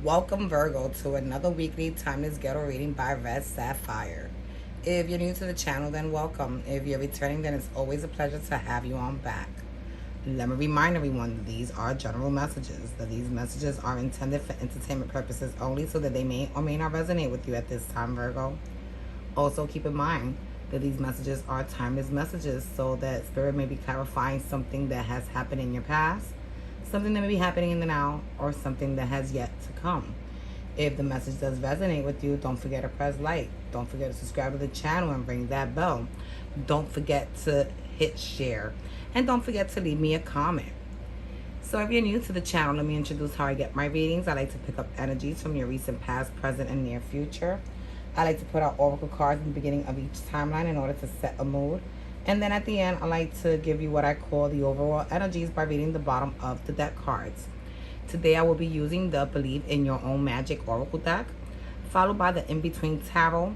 Welcome, Virgo, to another weekly Timeless Ghetto reading by Red Sapphire. If you're new to the channel, then welcome. If you're returning, then it's always a pleasure to have you on back. Let me remind everyone that these are general messages, that these messages are intended for entertainment purposes only, so that they may or may not resonate with you at this time, Virgo. Also, keep in mind that these messages are timeless messages, so that Spirit may be clarifying something that has happened in your past, something that may be happening in the now, or something that has yet to come. If the message does resonate with you, don't forget to press like. Don't forget to subscribe to the channel and ring that bell. Don't forget to hit share. And don't forget to leave me a comment. So if you're new to the channel, let me introduce how I get my readings. I like to pick up energies from your recent past, present, and near future. I like to put out oracle cards in the beginning of each timeline in order to set a mood. And then at the end, I like to give you what I call the overall energies by reading the bottom of the deck cards. Today I will be using the Believe in Your Own Magic Oracle deck, followed by the In Between Tarot,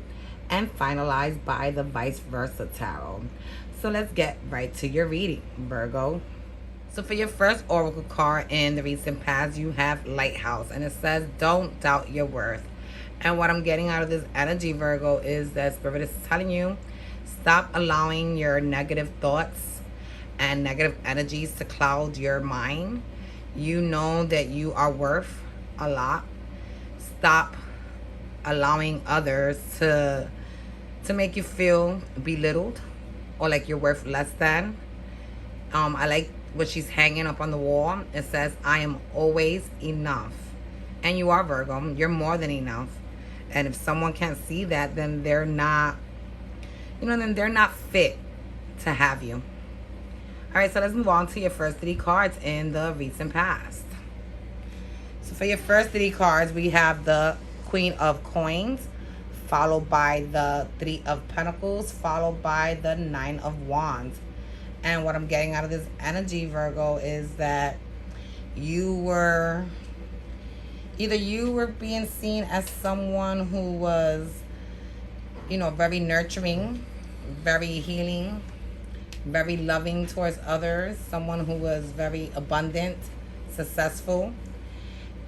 and finalized by the Vice Versa Tarot. So let's get right to your reading, Virgo. So for your first oracle card in the recent past, you have Lighthouse, and it says, don't doubt your worth. And what I'm getting out of this energy, Virgo, is that Spirit is telling you, stop allowing your negative thoughts and negative energies to cloud your mind. You know that you are worth a lot. Stop allowing others to make you feel belittled or like you're worth less than. I like what she's hanging up on the wall. It says, I am always enough. And you are, Virgo. You're more than enough. And if someone can't see that, then they're not, then they're not fit to have you. All right, so let's move on to your first 3 cards in the recent past. So for your first 3 cards, we have the Queen of Coins, followed by the 3 of Pentacles, followed by the 9 of Wands. And what I'm getting out of this energy, Virgo, is that either you were being seen as someone who was, very nurturing, very healing, very loving towards others, someone who was very abundant, successful.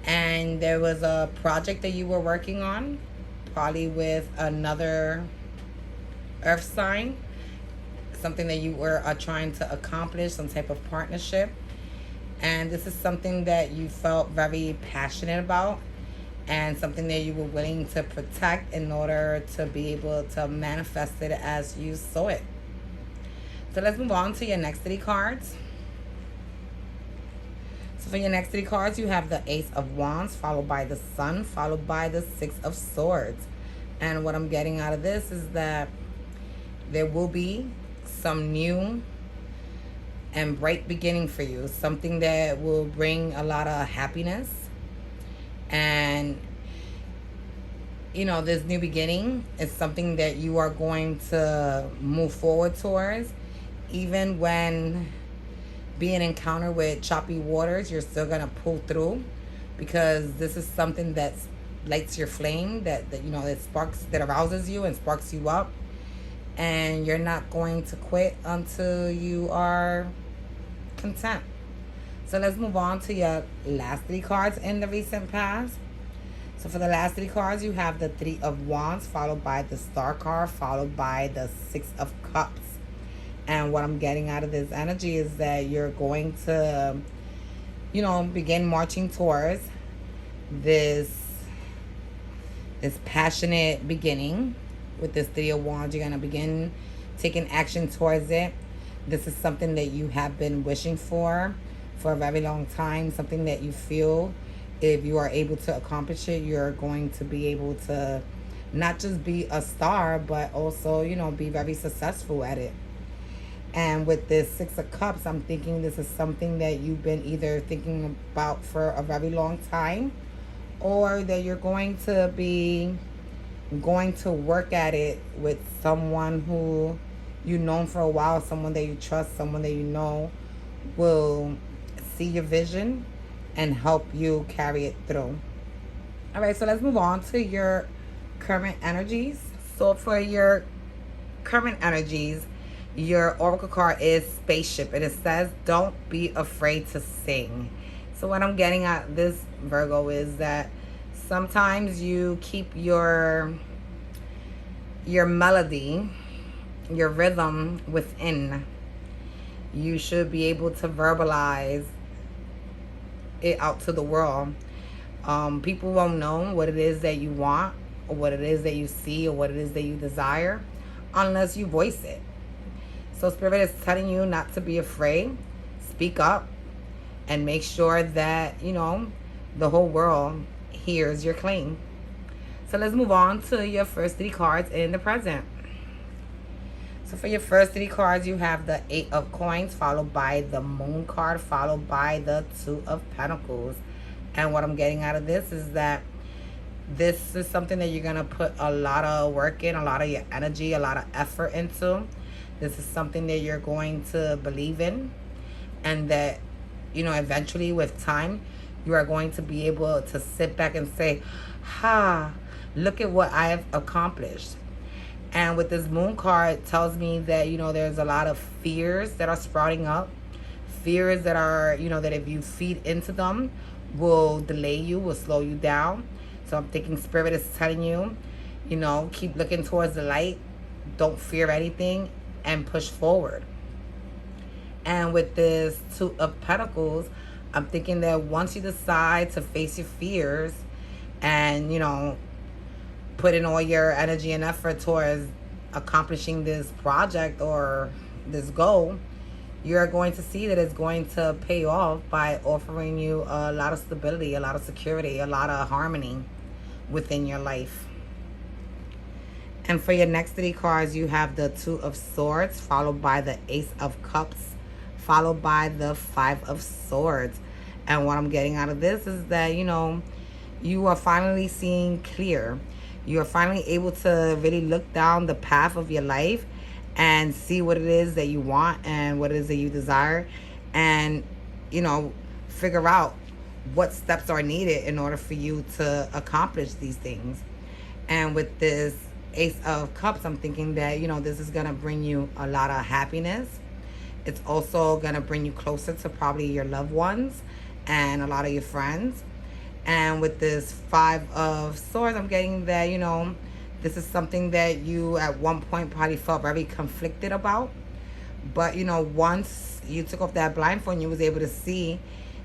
And there was a project that you were working on, probably with another earth sign, something that you were trying to accomplish, some type of partnership. And this is something that you felt very passionate about and something that you were willing to protect in order to be able to manifest it as you saw it. So let's move on to your next 3 cards. So for your next 3 cards, you have the Ace of Wands, followed by the Sun, followed by the 6 of Swords. And what I'm getting out of this is that there will be some new and bright beginning for you, something that will bring a lot of happiness. And this new beginning is something that you are going to move forward towards. Even when being encountered with choppy waters, you're still gonna pull through, because this is something that lights your flame, that sparks, that arouses you and sparks you up. And you're not going to quit until you are content. So let's move on to your last 3 cards in the recent past. So for the last 3 cards, you have the 3 of Wands, followed by the Star card, followed by the 6 of Cups. And what I'm getting out of this energy is that you're going to, begin marching towards this passionate beginning. With this 3 of Wands, you're going to begin taking action towards it. This is something that you have been wishing for a very long time, something that you feel if you are able to accomplish it, you're going to be able to not just be a star, but also, be very successful at it. And with this 6 of Cups, I'm thinking this is something that you've been either thinking about for a very long time, or that you're going to be going to work at it with someone who you've known for a while, someone that you trust, someone that will see your vision and help you carry it through. All right, so let's move on to your current energies. So for your current energies, your oracle card is Spaceship, and it says, don't be afraid to sing. So what I'm getting at this, Virgo, is that sometimes you keep your melody, your rhythm within. You should be able to verbalize it out to the world. People won't know what it is that you want, or what it is that you see, or what it is that you desire, unless you voice it. So Spirit is telling you not to be afraid. Speak up and make sure that, the whole world hears your claim. So let's move on to your first 3 cards in the present. So for your first 3 cards, you have the 8 of Coins, followed by the Moon card, followed by the 2 of Pentacles. And what I'm getting out of this is that this is something that you're going to put a lot of work in, a lot of your energy, a lot of effort into. This is something that you're going to believe in, and that, eventually with time, you are going to be able to sit back and say, look at what I have accomplished. And with this Moon card, it tells me that, there's a lot of fears that are sprouting up. Fears that are, that if you feed into them, will delay you, will slow you down. So I'm thinking Spirit is telling you, keep looking towards the light. Don't fear anything and push forward. And with this 2 of Pentacles, I'm thinking that once you decide to face your fears and, put in all your energy and effort towards accomplishing this project or this goal, you're going to see that it's going to pay off by offering you a lot of stability, a lot of security, a lot of harmony within your life. And for your next 3 cards, you have the 2 of Swords, followed by the Ace of Cups, followed by the 5 of Swords. And what I'm getting out of this is that, you are finally seeing clear. You are finally able to really look down the path of your life and see what it is that you want and what it is that you desire, and, figure out what steps are needed in order for you to accomplish these things. And with this Ace of Cups, I'm thinking that, this is going to bring you a lot of happiness. It's also going to bring you closer to probably your loved ones and a lot of your friends. And with this 5 of Swords, I'm getting that, this is something that you at one point probably felt very conflicted about. But, once you took off that blindfold and you was able to see,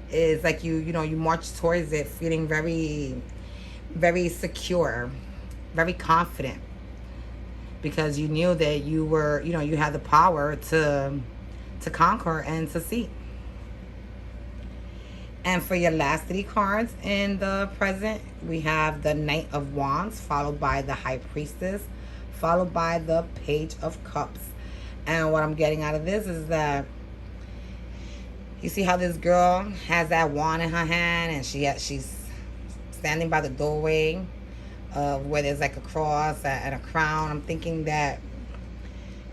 it's like you marched towards it feeling very, very secure, very confident. Because you knew that you were, you had the power to conquer and succeed. And for your last 3 cards in the present, we have the Knight of Wands, followed by the High Priestess, followed by the Page of Cups. And what I'm getting out of this is that you see how this girl has that wand in her hand, and she's standing by the doorway where there's like a cross and a crown. I'm thinking that,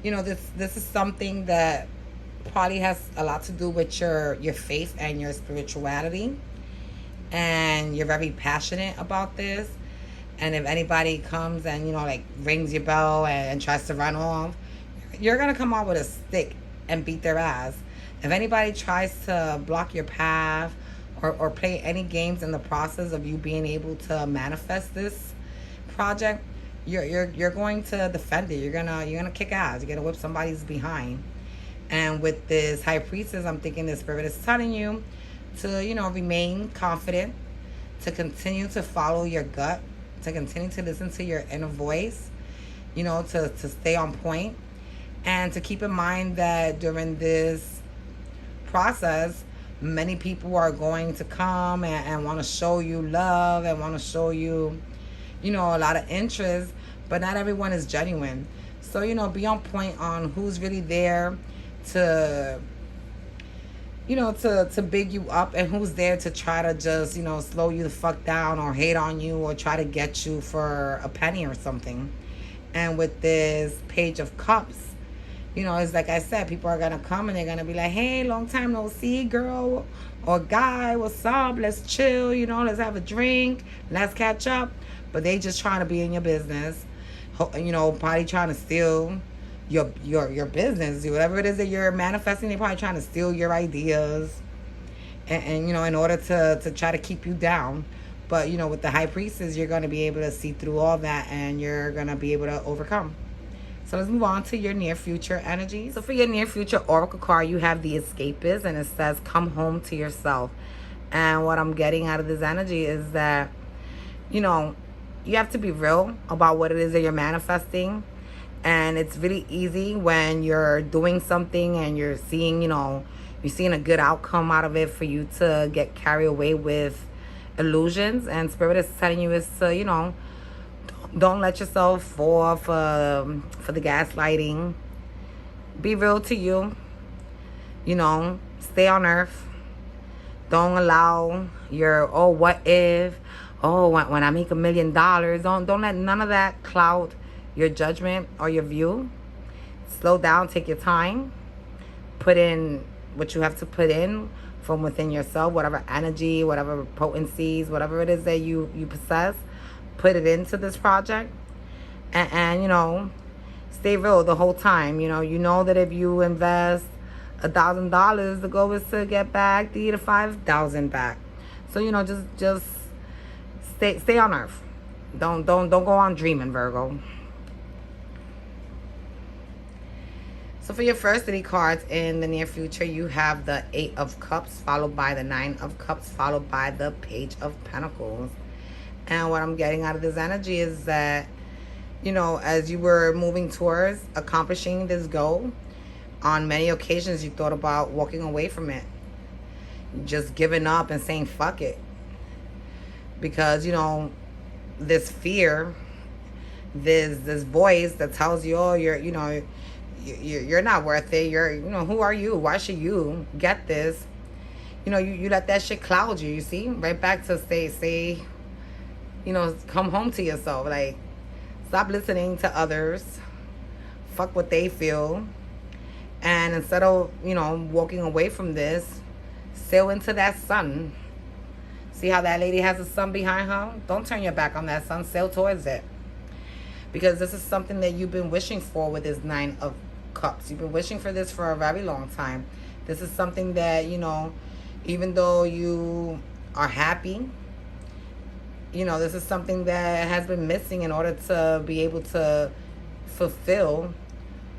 this is something that probably has a lot to do with your faith and your spirituality, and you're very passionate about this. And if anybody comes and rings your bell and tries to run off, you're gonna come out with a stick and beat their ass. If anybody tries to block your path or play any games in the process of you being able to manifest this project, you're going to defend it. You're gonna kick ass. You're gonna whip somebody's behind. And with this High Priestess, I'm thinking the Spirit is telling you to, remain confident, to continue to follow your gut, to continue to listen to your inner voice, to stay on point, and to keep in mind that during this process, many people are going to come and want to show you love and want to show you, a lot of interest, but not everyone is genuine. So, be on point on who's really there to to big you up, and who's there to try to just slow you the fuck down or hate on you or try to get you for a penny or something. And with this Page of Cups, it's like I said, people are gonna come and they're gonna be like, hey, long time no see, girl or guy, what's up, let's chill, let's have a drink, let's catch up. But they just trying to be in your business, probably trying to steal your business, whatever it is that you're manifesting. They're probably trying to steal your ideas, and in order to try to keep you down. But, with the High Priestess, you're going to be able to see through all that, and you're going to be able to overcome. So let's move on to your near future energies. So for your near future oracle card, you have the Escapist, and it says, come home to yourself. And what I'm getting out of this energy is that, you have to be real about what it is that you're manifesting. And it's really easy when you're doing something and you're seeing, you're seeing a good outcome out of it, for you to get carried away with illusions. And Spirit is telling you is to, don't let yourself fall for the gaslighting. Be real to you. Stay on earth. Don't allow your, oh, what if? Oh, when I make $1 million. Don't let none of that cloud your judgment or your view. Slow down. Take your time. Put in what you have to put in from within yourself. Whatever energy, whatever potencies, whatever it is that you possess. Put it into this project. And stay real the whole time. You know that if you invest $1,000, the goal is to get back the $5,000 back. So just stay on earth. Don't go on dreaming, Virgo. So for your first 3 cards in the near future, you have the 8 of Cups, followed by the 9 of Cups, followed by the Page of Pentacles. And what I'm getting out of this energy is that, as you were moving towards accomplishing this goal, on many occasions you thought about walking away from it. Just giving up and saying, fuck it. Because, this fear, this voice that tells you, oh, you're not worth it. Who are you? Why should you get this? You let that shit cloud you, you see? Right back to say, come home to yourself. Like, stop listening to others. Fuck what they feel. And instead of, walking away from this, sail into that sun. See how that lady has a sun behind her? Don't turn your back on that sun. Sail towards it. Because this is something that you've been wishing for with this 9 of Cups. You've been wishing for this for a very long time. This is something that, even though you are happy, this is something that has been missing in order to be able to fulfill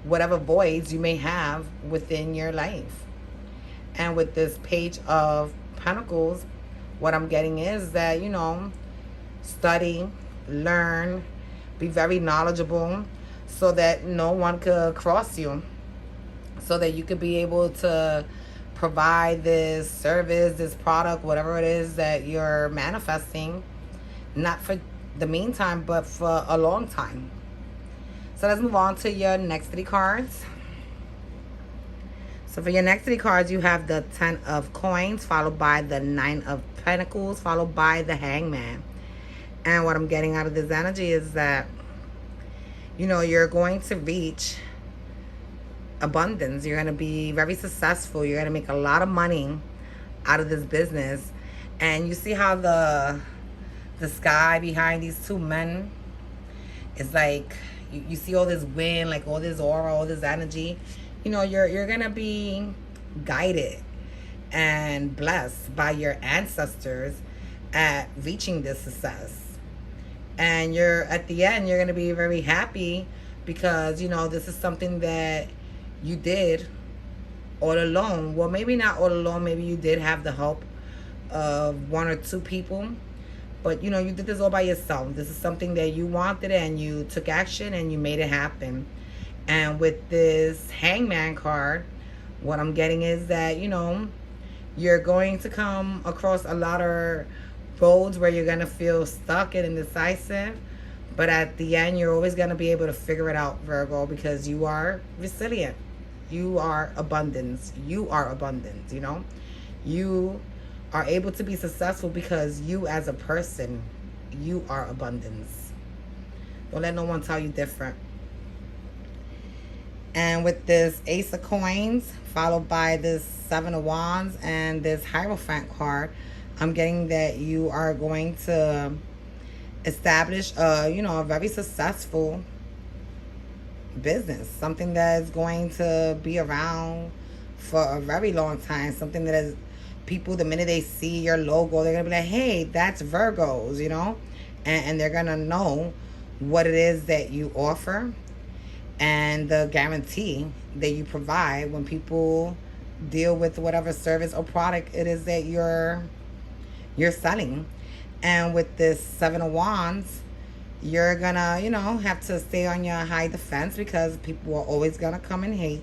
whatever voids you may have within your life. And with this Page of Pentacles, what I'm getting is that, study, learn, be very knowledgeable, so that no one could cross you, so that you could be able to provide this service, this product, whatever it is that you're manifesting, not for the meantime, but for a long time. So let's move on to your next 3 cards. So for your next 3 cards, you have the 10 of Coins, followed by the 9 of Pentacles, followed by the Hangman. And what I'm getting out of this energy is that, you're going to reach abundance. You're going to be very successful. You're going to make a lot of money out of this business. And you see how the sky behind these 2 men is like, you see all this wind, like all this aura, all this energy. You're going to be guided and blessed by your ancestors at reaching this success. And at the end, you're going to be very happy because, this is something that you did all alone. Well, maybe not all alone. Maybe you did have the help of 1 or 2 people. But, you did this all by yourself. This is something that you wanted and you took action and you made it happen. And with this Hangman card, what I'm getting is that, you're going to come across a lot of roads where you're going to feel stuck and indecisive. But at the end, you're always going to be able to figure it out, Virgo, because you are resilient. You are abundance. You are abundance, You are able to be successful because you as a person, you are abundance. Don't let no one tell you different. And with this Ace of Coins, followed by this 7 of Wands and this Hierophant card, I'm getting that you are going to establish a very successful business. Something that is going to be around for a very long time. Something that is People, the minute they see your logo, they're gonna be like, hey, that's Virgos, you know, and they're gonna know what it is that you offer and the guarantee that you provide when people deal with whatever service or product it is that you're selling. And with this Seven of Wands, you're gonna, have to stay on your high defense, because people are always gonna come and hate.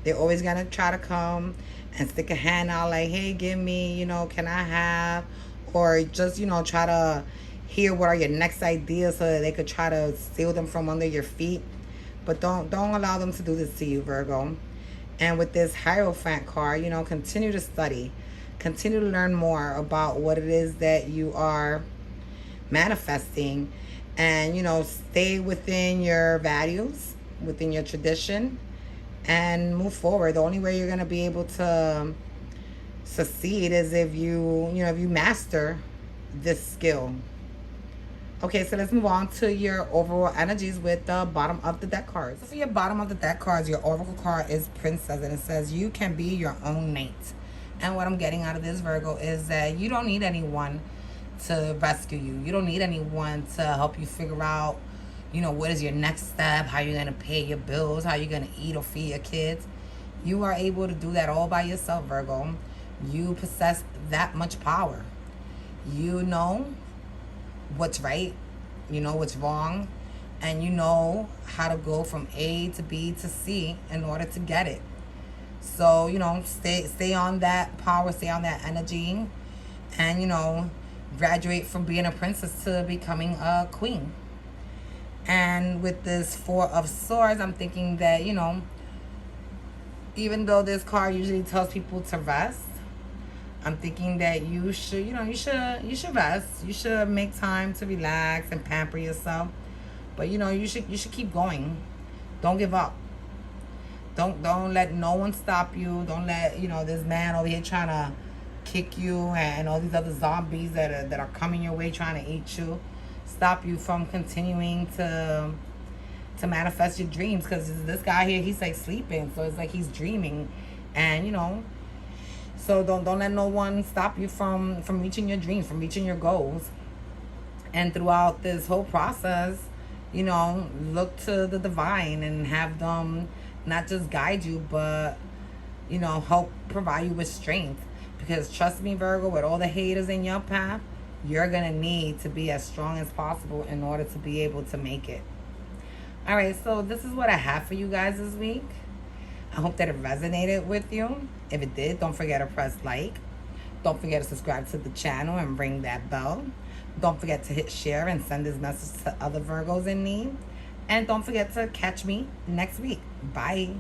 They're always gonna try to come and stick a hand out like, hey, give me, can I have? Or just, try to hear what are your next ideas so that they could try to steal them from under your feet. But don't allow them to do this to you, Virgo. And with this Hierophant card, continue to study. Continue to learn more about what it is that you are manifesting. And, stay within your values, within your tradition, and move forward. The only way you're going to be able to succeed is if if you master this skill. Okay, so let's move on to your overall energies with the bottom of the deck cards. So for your bottom of the deck cards, your oracle card is Princess, and it says you can be your own knight. And what I'm getting out of this, Virgo, is that you don't need anyone to rescue you. You don't need anyone to help you figure out, what is your next step, how you're going to pay your bills, how you're going to eat or feed your kids. You are able to do that all by yourself, Virgo. You possess that much power. You know what's right, you know what's wrong, and you know how to go from A to B to C in order to get it. So, stay on that power, stay on that energy, and, graduate from being a princess to becoming a queen. And with this Four of Swords, I'm thinking that, even though this card usually tells people to rest, I'm thinking that you should, you should rest. You should make time to relax and pamper yourself. But you should keep going. Don't give up. Don't let no one stop you. Don't let this man over here trying to kick you, and all these other zombies that are coming your way trying to eat you, stop you from continuing to manifest your dreams. Because this guy here, he's like sleeping, so it's like he's dreaming, and so don't let no one stop you from reaching your dreams, from reaching your goals. And throughout this whole process, look to the divine and have them not just guide you, but help provide you with strength. Because trust me, Virgo, with all the haters in your path, you're gonna need to be as strong as possible in order to be able to make it. All right, so this is what I have for you guys this week. I hope that it resonated with you. If it did, don't forget to press like. Don't forget to subscribe to the channel and ring that bell. Don't forget to hit share and send this message to other Virgos in need. And don't forget to catch me next week. Bye.